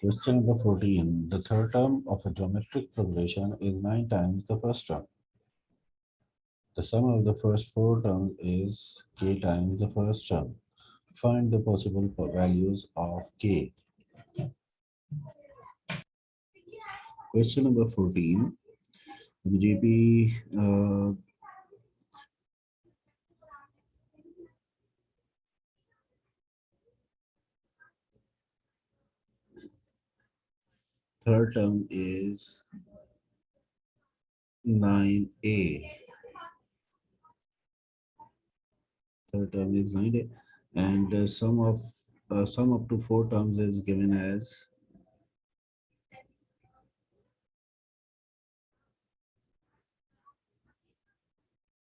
Question number 14. The third term of a geometric progression is 9 times the first term. The sum of the first four terms is k times the first term. Find the possible values of k. Question number 14. GP third term is 9a. Third term is 9a, and sum up to four terms is given as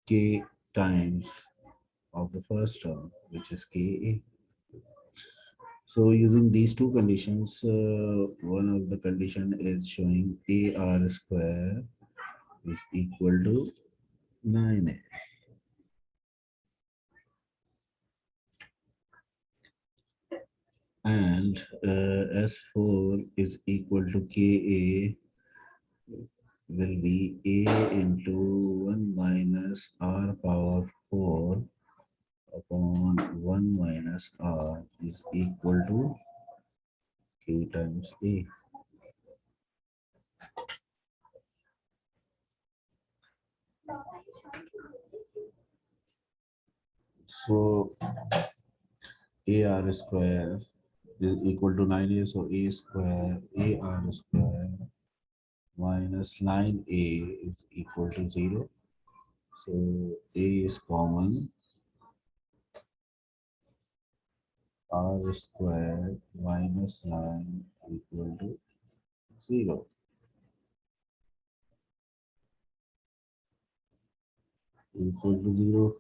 k times of the first term, which is ka. So using these two conditions, one of the condition is showing ar square is equal to 9a. And S4 is equal to Ka will be A into 1 minus R power 4 upon 1 minus R is equal to K times A. So AR square is equal to 9A, so A square, AR square minus 9A is equal to 0. So A is common, R square minus 9 equal to 0. Equal to 0.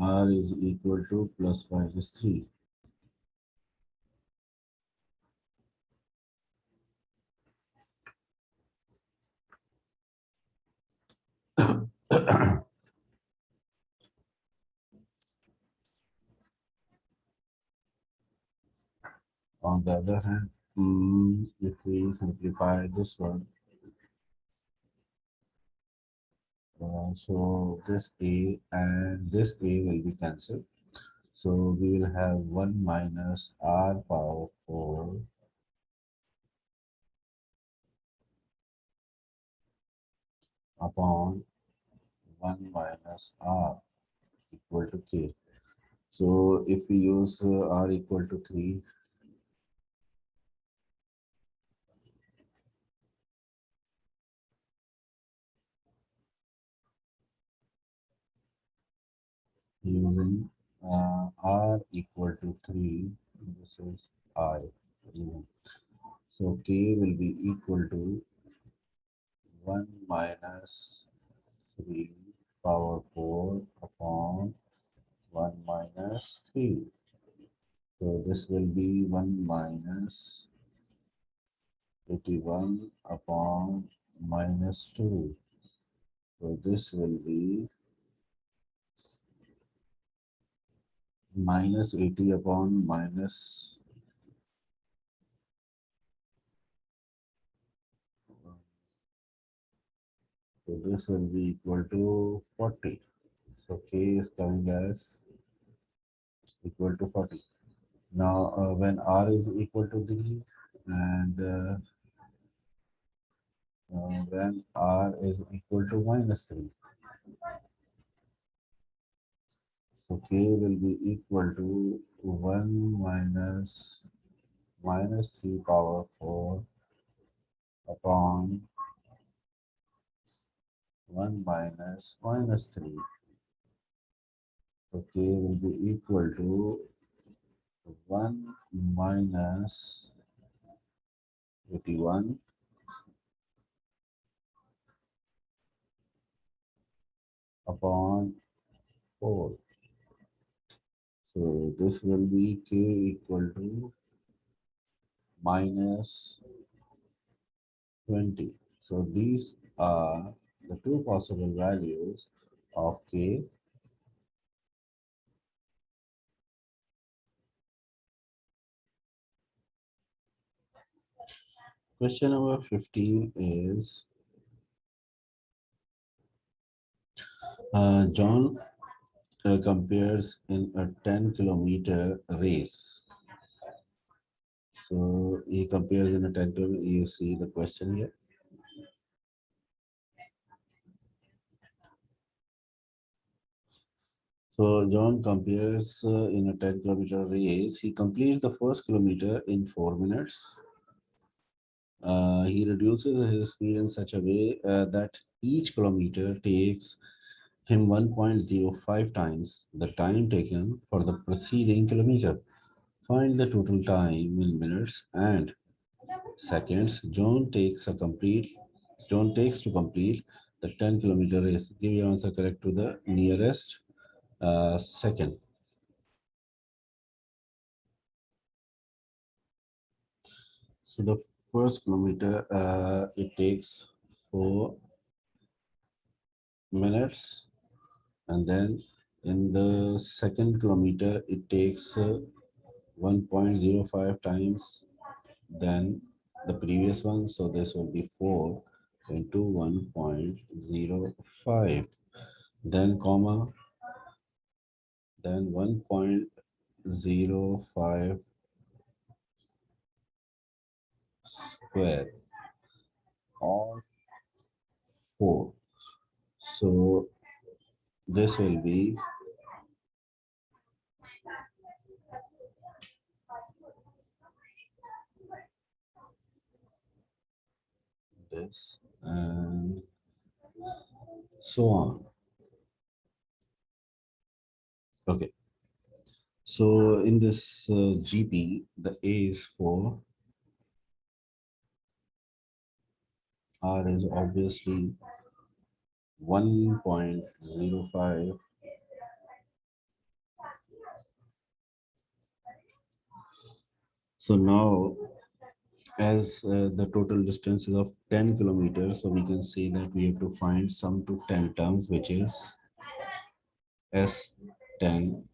R is equal to plus minus 3. On the other hand, if we simplify this one, so this A and this A will be cancelled. So we will have 1 minus R power 4 upon 1 minus R equal to K. So if we use R equal to 3, using R equal to 3, this is I. So K will be equal to 1 minus 3 power 4 upon 1 minus 3. So this will be 1 minus 81 upon minus 2. So this will be minus 80 upon minus so this will be equal to 40. So K is coming as equal to 40. Now when R is equal to 3 and when R is equal to minus 3. So K will be equal to 1 minus 3 power 4 upon 1 minus 3. So K will be equal to 1 minus 81 upon 4. So this will be K equal to minus 20. So these are the two possible values of K. Question number 15 is John compares in a 10-kilometer race. So he compares in a 10 kilometer. You see the question here. So John compares in a 10-kilometer race. He completes the first kilometer in 4 minutes. He reduces his speed in such a way that each kilometer takes him 1.05 times the time taken for the preceding kilometer. Find the total time in minutes and seconds John takes to complete the 10-kilometer race. Give your answer correct to the nearest second. So the first kilometer it takes 4 minutes, and then in the second kilometer it takes 1.05 times than the previous one. So this will be 4 into 1.05, then comma, then 1.05 square or 4. So this will be this and so on. Okay. So in this GP, the A is 4, R is obviously 1.05. So now, as the total distance is of 10 kilometers, so we can say that we have to find sum to 10 terms, which is S10.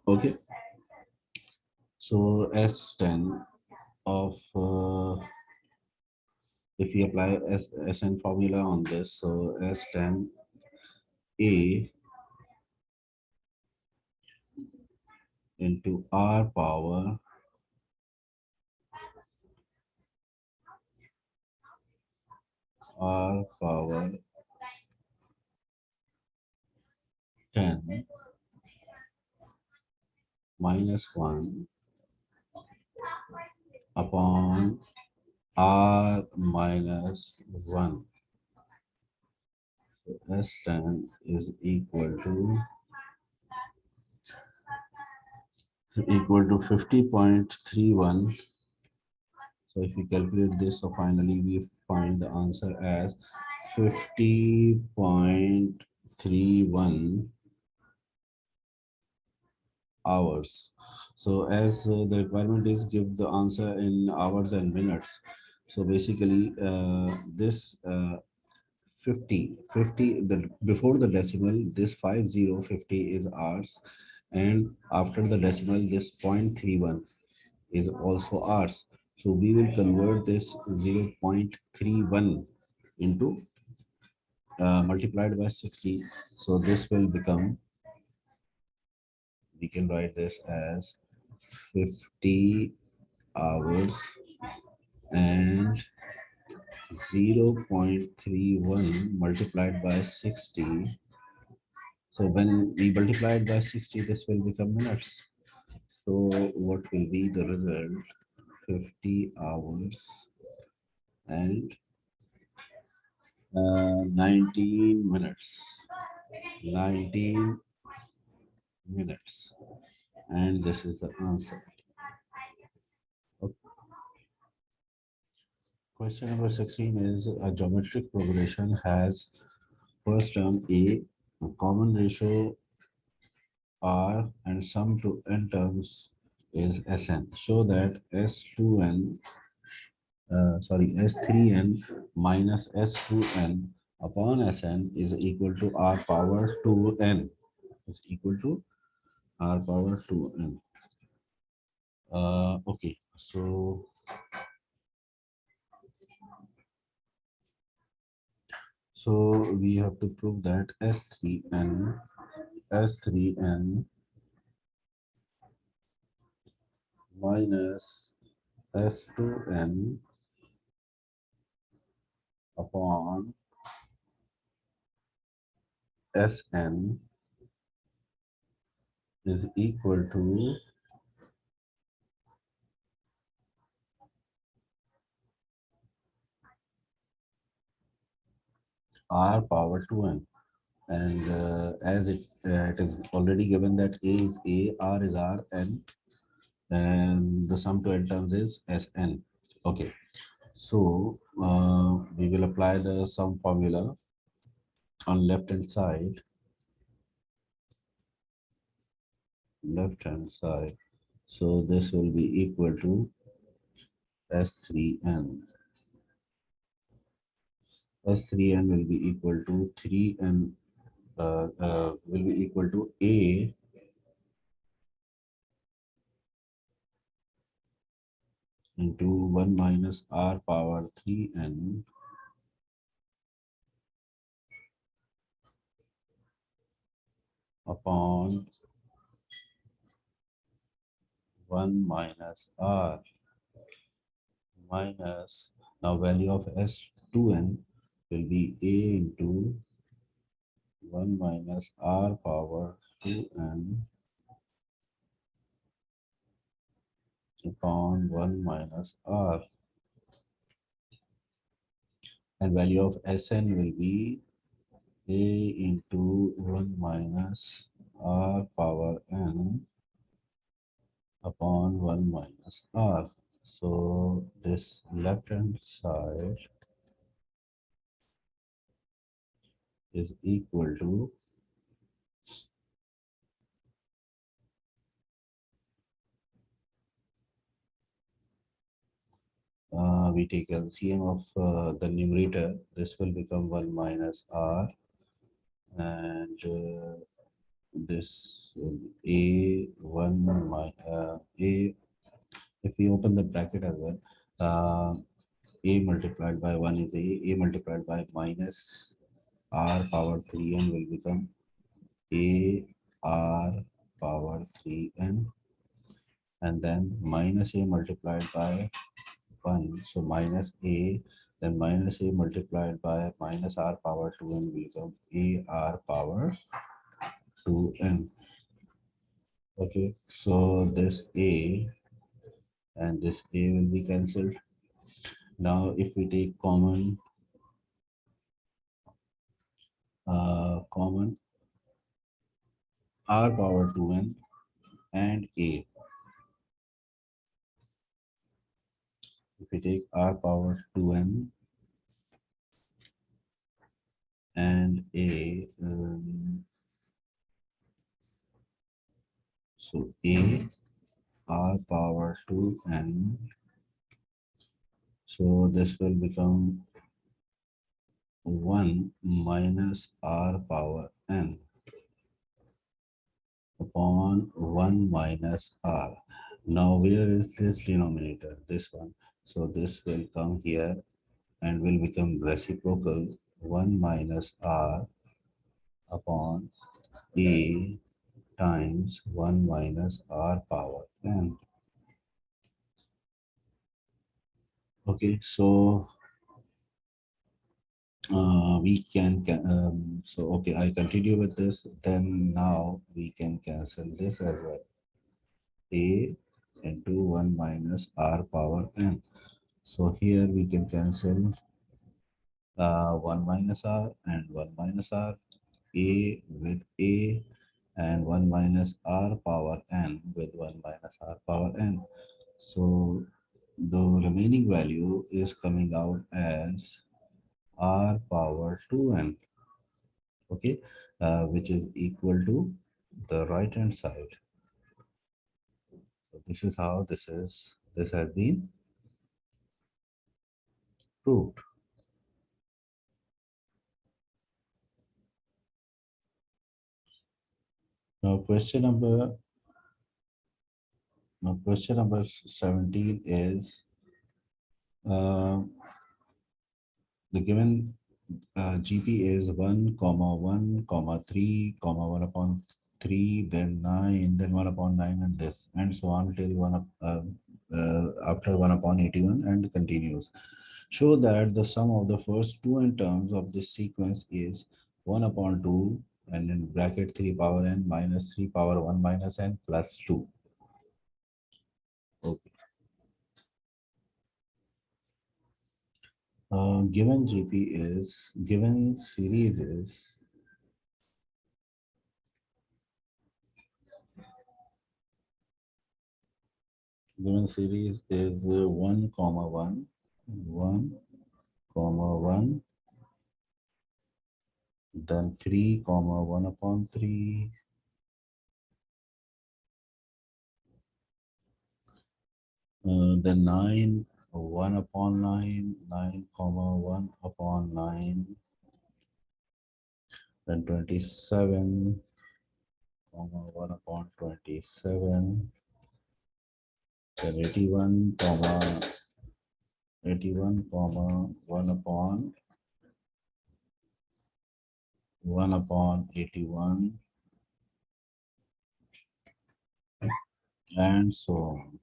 Okay. So S10 of if we apply SN formula on this, so S10 A into R power 10 minus 1 upon R minus 1. So S10 is equal to 50.31. So if we calculate this, so finally we find the answer as 50.31 hours. So as the requirement is give the answer in hours and minutes. So basically this 50 the before the decimal, this 50 is hours, and after the decimal this 0.31 is also hours. So we will convert this 0.31 into multiplied by 60. So this will become, we can write this as 50 hours and 0.31 multiplied by 60. So when we multiply it by 60, this will become minutes. So what will be the result? 50 hours and 19 minutes. 19 minutes. And this is the answer. Okay. Question number 16 is a geometric progression has first term A, common ratio R, and sum to n terms is Sn. Show that S3n minus S2n upon Sn is equal to R power 2n, is equal to R power 2n. Okay, so we have to prove that S3n minus S2n upon Sn is equal to r power 2n. And as it is already given that a is a, r is r, and the sum to n terms is Sn. Okay, so we will apply the sum formula on left hand side. So this will be equal to S3n. S3n will be equal to 3n, will be equal to a into 1 minus r power 3n upon 1 minus r minus, now value of S2n will be a into 1 minus r power 2n upon 1 minus r, and value of Sn will be a into 1 minus r power n upon 1 minus r. So this left hand side is equal to we take LCM of the numerator. This will become 1 minus r, and this will be a1 a, if we open the bracket as well, a multiplied by 1 is a multiplied by minus r power 3n will become a r power 3n, and then minus a multiplied by 1, so minus a, then minus a multiplied by minus r power 2n will become a r power 2n. Okay, so this a and this a will be cancelled. Now if we take common r power 2n and a, if we take r power 2n and a, so a r power 2n, so this will become 1 minus r power n upon 1 minus r. Now where is this denominator? This one. So this will come here and will become reciprocal 1 minus r upon a times 1 minus r power n. Okay, so we so okay, I continue with this, then now we can cancel this as well, a into 1 minus r power n. So here we can cancel 1 minus r and 1 minus r, a with a, and 1 minus r power n with 1 minus r power n. So the remaining value is coming out as r power 2n, okay, which is equal to the right hand side. So this is how this has been proved. Now question number Now, question number 17 is uh, the given GP is 1, comma 1, comma 3, comma 1 upon 3, then 9, then 1 upon 9, and this, and so on till after 1 upon 81 and continues. Show that the sum of the first two n terms of this sequence is 1 upon 2, and in bracket 3 power n minus 3 power 1 minus n plus 2. Okay. Given GP is, given series is given series is 1 comma 1, 1 comma 1, then 3 comma 1 upon 3, then 9 1 upon 9, 9 comma 1 upon 9, then 27 comma 1 upon 27, then 81 comma 1 upon 81, and so on.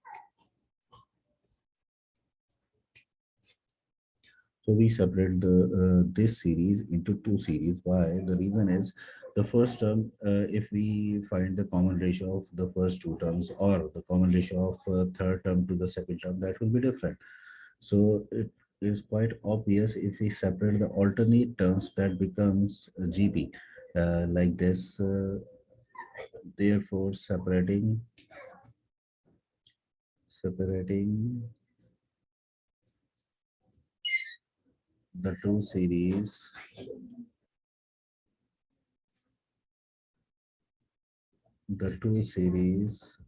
So we separate the this series into two series. Why? The reason is the first term, if we find the common ratio of the first two terms or the common ratio of third term to the second term, that will be different. So it is quite obvious if we separate the alternate terms, that becomes GP like this. Therefore, separating the two series, the two series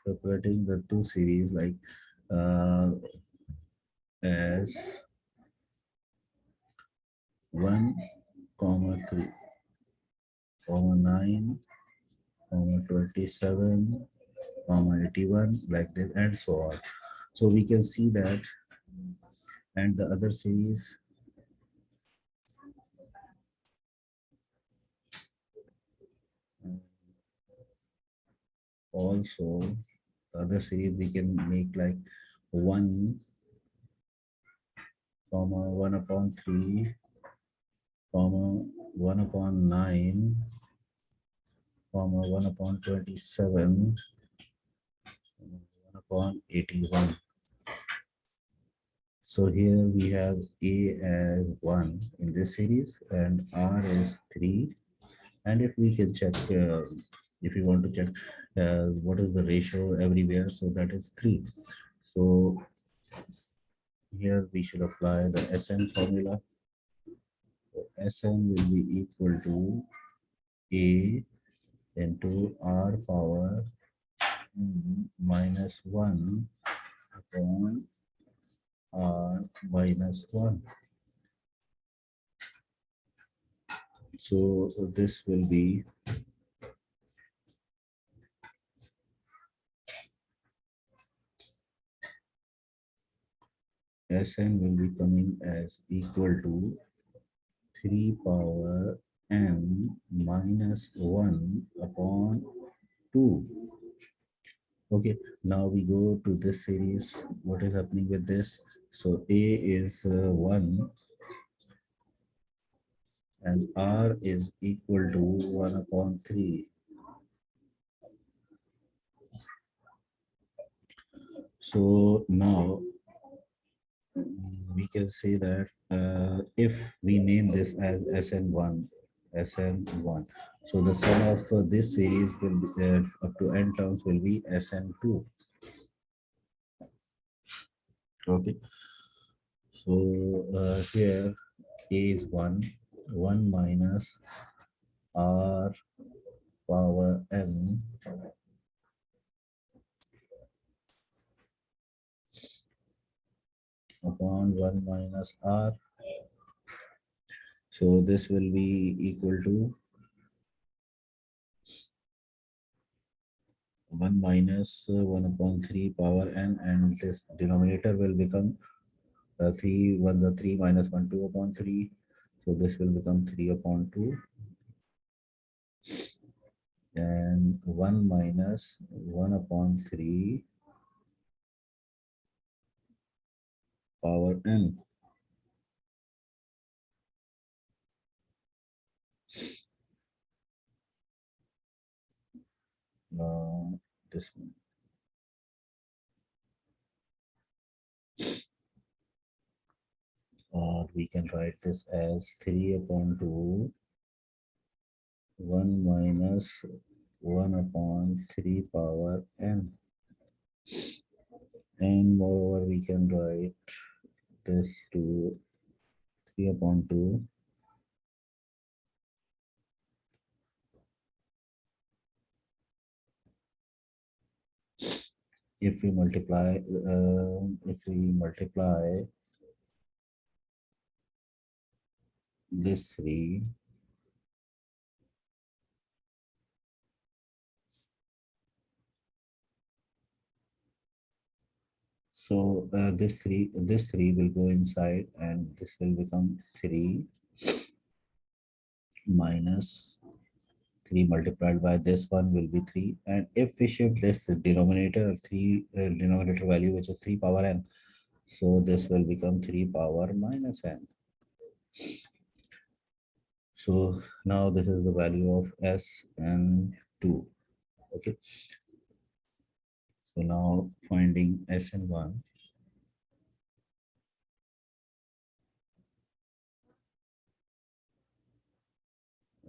separating the two series like uh, as 1 comma 3 comma 9 comma 27 comma 81 like this, and so on. So we can see that, and the other series also, the other series we can make like 1 comma 1 upon 3 comma 1 upon 9 comma 1 upon 27 1 upon 81. So here we have A as 1 in this series and R is 3. And if we can check, if we want to check what is the ratio everywhere, so that is 3. So here we should apply the SN formula. So SN will be equal to A into R power minus 1 upon R minus 1. So this will be Sn will be coming as equal to 3 power n minus 1 upon 2. Okay, now we go to this series. What is happening with this? So A is 1 and R is equal to 1 upon 3. So now we can say that if we name this as SN1, SN1, so the sum of this series will be up to n terms will be SN2. Okay, so here A is 1, 1 minus R power n upon 1 minus R. So this will be equal to 1 minus 1 upon 3 power n, and this denominator will become 3, 1 the 3 minus 1 2 upon 3. So this will become 3 upon 2, and 1 minus 1 upon 3 power n. This one. Or we can write this as 3 upon 2, 1 minus 1 upon 3 power n. And moreover, we can write this to 3 upon 2, if we multiply this 3, so this 3 will go inside, and this will become 3 minus 3 multiplied by this one will be 3. And if we shift this denominator 3 denominator value, which is 3 power n, so this will become 3 power minus n. So now this is the value of Sn2. Okay. So now finding Sn1.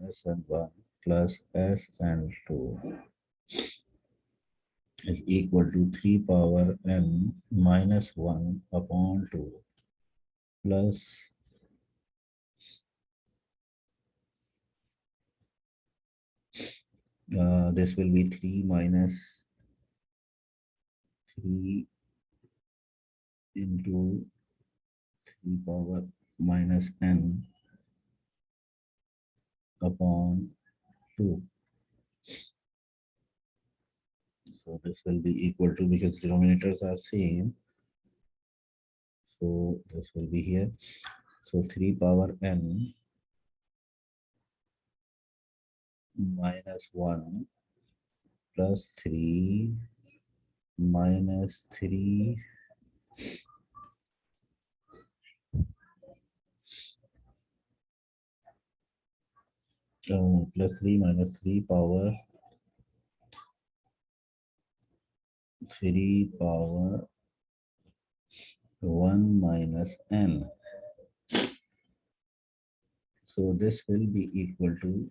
Sn1 plus Sn2 is equal to 3 power n minus 1 upon 2 plus this will be 3 minus 3 into 3 power minus n upon 2. So this will be equal to, because denominators are same, so this will be here. So 3 power n minus 1 plus 3 minus 3 plus 3 minus 3 power 3 power 1 minus n. So this will be equal to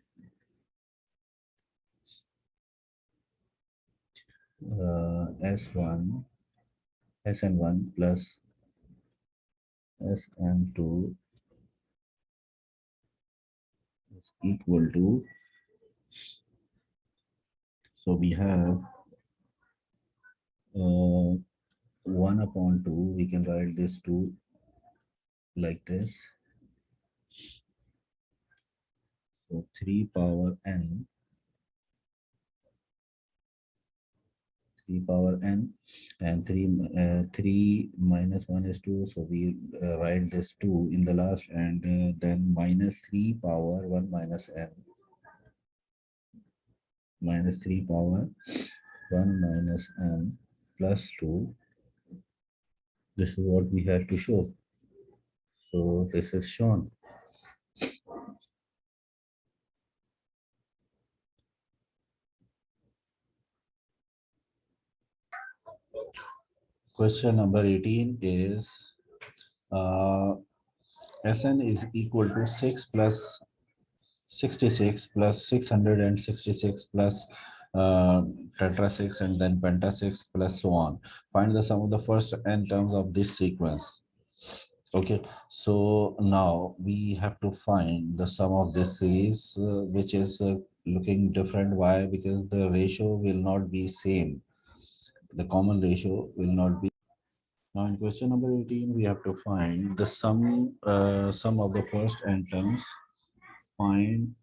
S1 Sn1 plus Sn2 is equal to, so we have 1 upon 2, we can write this 2 like this. So 3 power n, 3 power n, and 3 minus 1 is 2, so we write this 2 in the last, and then minus 3 power 1 minus n, minus 3 power 1 minus n plus 2. This is what we had to show. So this is shown. Question number 18 is Sn is equal to 6 plus 66 plus 666 plus tetra 6 and then penta 6 plus so on. Find the sum of the first n terms of this sequence. Okay, so now we have to find the sum of this series, which is looking different. Why? Because the ratio will not be same. The common ratio will not be. Now in question number 18, we have to find the sum of the first n terms. Find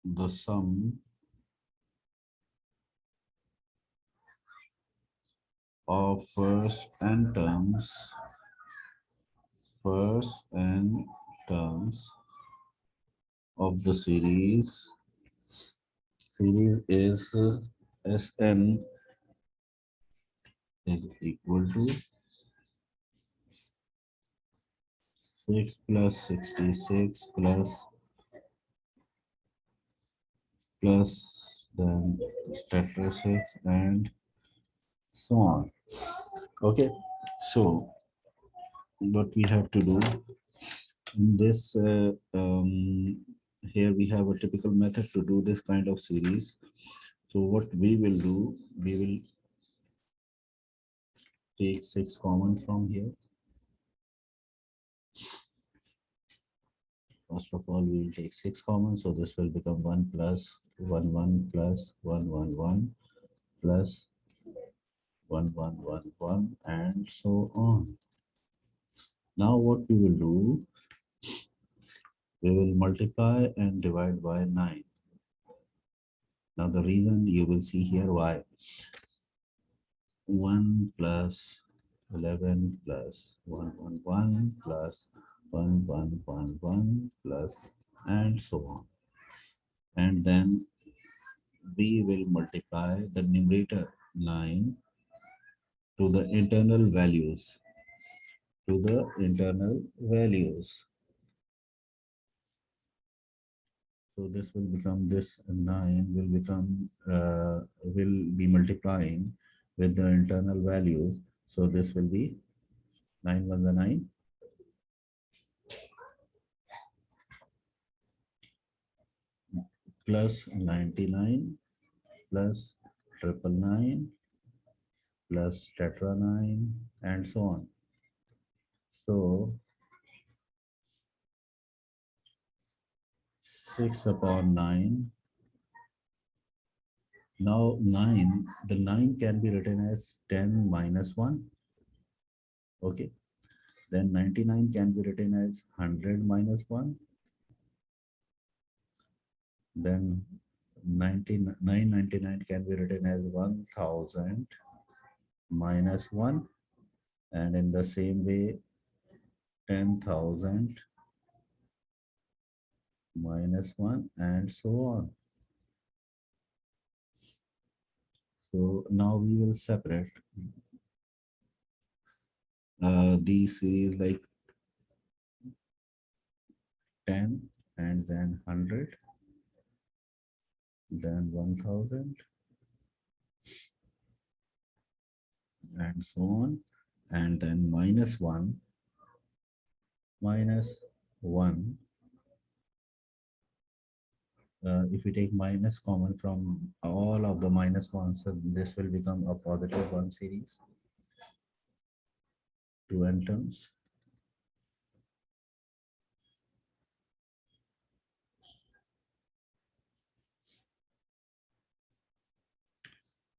the sum of first n terms of the series is Sn is equal to 6 plus 66 plus then statistics and so on. Okay, so what we have to do in this here we have a typical method to do this kind of series. So what we will do, we will take 6 common from here. First of all, we will take 6 common, so this will become 1 plus 1 1 plus 1 1 1 plus 1 1 1 1 and so on. Now what we will do, we will multiply and divide by 9. Now the reason you will see here why. 1 plus 11 plus 1 plus 1 plus and so on. And then we will multiply the numerator 9 to the internal values. So this will become, this 9 will become, will be multiplying with the internal values. So this will be 9 1 the 9 plus 99 plus 999 plus tetra 9 and so on. So 6 upon 9. Now 9, the 9 can be written as 10 minus 1. Okay. Then 99 can be written as 100 minus 1. Then 999 can be written as 1000 minus 1. And in the same way, 10,000 minus 1 and so on. So now we will separate these series like 10 and then 100, then 1000 and so on, and then minus 1, minus 1. If we take minus common from all of the minus ones, so this will become a positive 1 series, 2 n terms.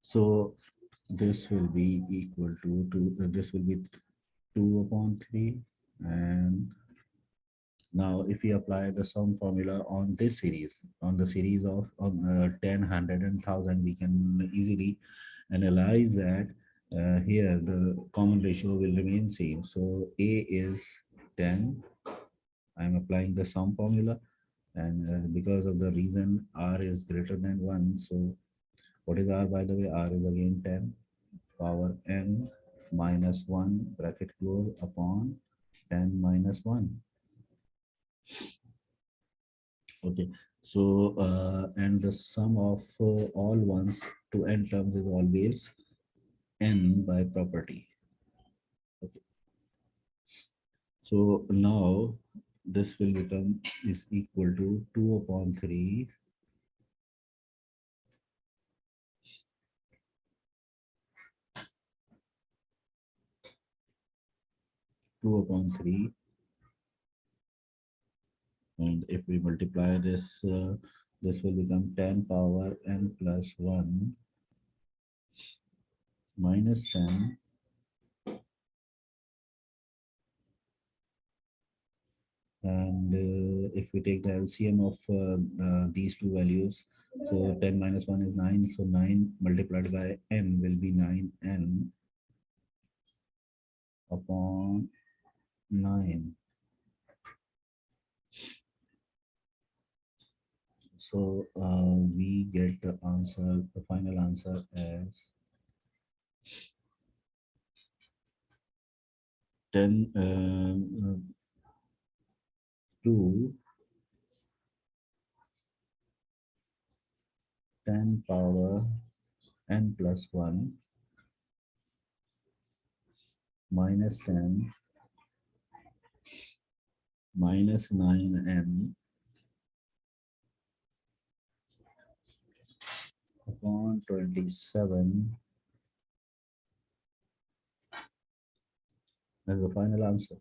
So this will be equal to this will be 2 upon 3. And now if we apply the sum formula on this series, on the series of 10, 100 and 1000, we can easily analyze that here the common ratio will remain same. So A is 10. I'm applying the sum formula, and because of the reason R is greater than 1, so what is R, by the way? R is again 10 power n minus 1 bracket close upon 10 minus 1. Okay, so and the sum of all ones to n terms is always n by property. Okay, so now this will become is equal to 2 upon 3 2 upon 3, and if we multiply this, this will become 10 power n plus 1 minus 10 And if we take the LCM of these two values, so 10 minus 1 is 9. So 9 multiplied by n will be 9n upon 9. So we get the answer, the final answer as 10 to 10 power n plus 1 minus 10 minus 9n upon 27 as the final answer.